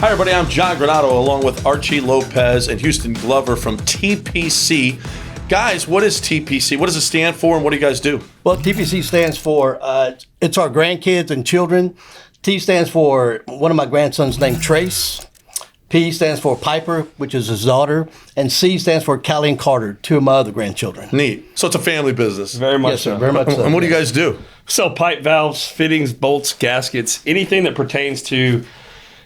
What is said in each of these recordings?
Hi, everybody. I'm John Granato along with Archie Lopez and Houston Glover from TPC. Guys, what is TPC? What does it stand for, and what do you guys do? Well, TPC stands for, it's our grandkids and children. T stands for one of my grandsons named Trace. P stands for Piper, which is his daughter. And C stands for Callie and Carter, two of my other grandchildren. Neat. So it's a family business. Very much Yes, sir, so. very much so. And what do you guys do? Sell pipe valves, fittings, bolts, gaskets, anything that pertains to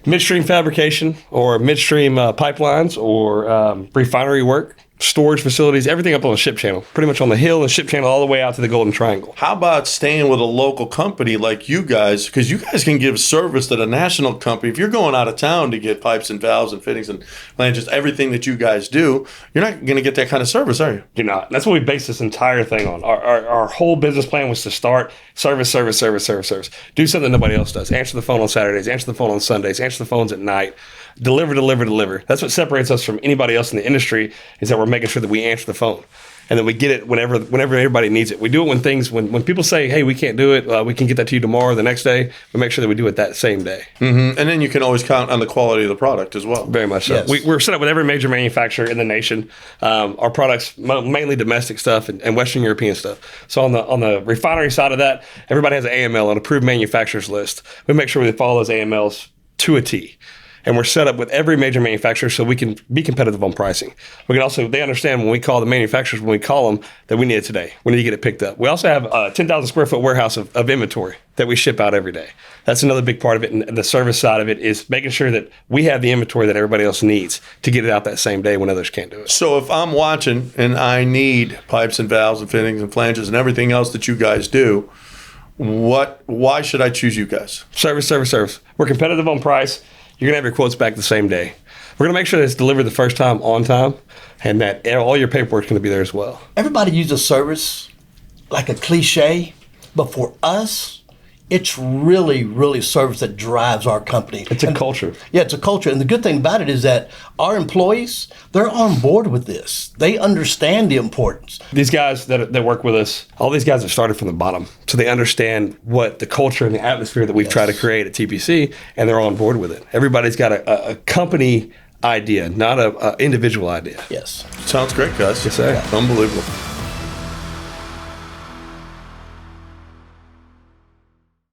midstream fabrication or midstream pipelines or refinery work, storage facilities, everything up on the ship channel, pretty much on the hill and ship channel all the way out to the Golden Triangle. How about staying with a local company like you guys? Because you guys can give service that a national company, if you're going out of town to get pipes and valves and fittings and flanges, everything that you guys do, you're not going to get that kind of service, are you? You're not. That's what we based this entire thing on. Our whole business plan was to start service. Do something nobody else does. Answer the phone on Saturdays, answer the phone on Sundays, answer the phones at night. Deliver. That's what separates us from anybody else in the industry, is that we're making sure that we answer the phone and that we get it whenever everybody needs it. We do it when people say, hey, we can't do it, we can get that to you tomorrow, the next day. We make sure that we do it that same day. Mm-hmm. And then you can always count on the quality of the product as well. Very much so. Yes. We're set up with every major manufacturer in the nation. Our products, mainly domestic stuff and Western European stuff. So on the refinery side of that, everybody has an AML, an approved manufacturers list. We make sure we follow those AMLs to a T. And we're set up with every major manufacturer so we can be competitive on pricing. We can also, they understand when we call the manufacturers, when we call them, that we need it today. We need to get it picked up. We also have a 10,000 square foot warehouse of inventory that we ship out every day. That's another big part of it. And the service side of it is making sure that we have the inventory that everybody else needs to get it out that same day when others can't do it. So if I'm watching and I need pipes and valves and fittings and flanges and everything else that you guys do, why should I choose you guys? Service. We're competitive on price. You're going to have your quotes back the same day. We're going to make sure that it's delivered the first time on time and that all your paperwork is going to be there as well. Everybody uses service like a cliche, but for us, it's really service that drives our company. It's a culture. Yeah, it's a culture. And the good thing about it is that our employees, they're on board with this. They understand the importance. These guys that work with us, all these guys have started from the bottom. So they understand what the culture and the atmosphere that we've tried to create at TPC, and they're on board with it. Everybody's got a company idea, not an individual idea. Yes. Sounds great, guys. Yes, sir. Unbelievable.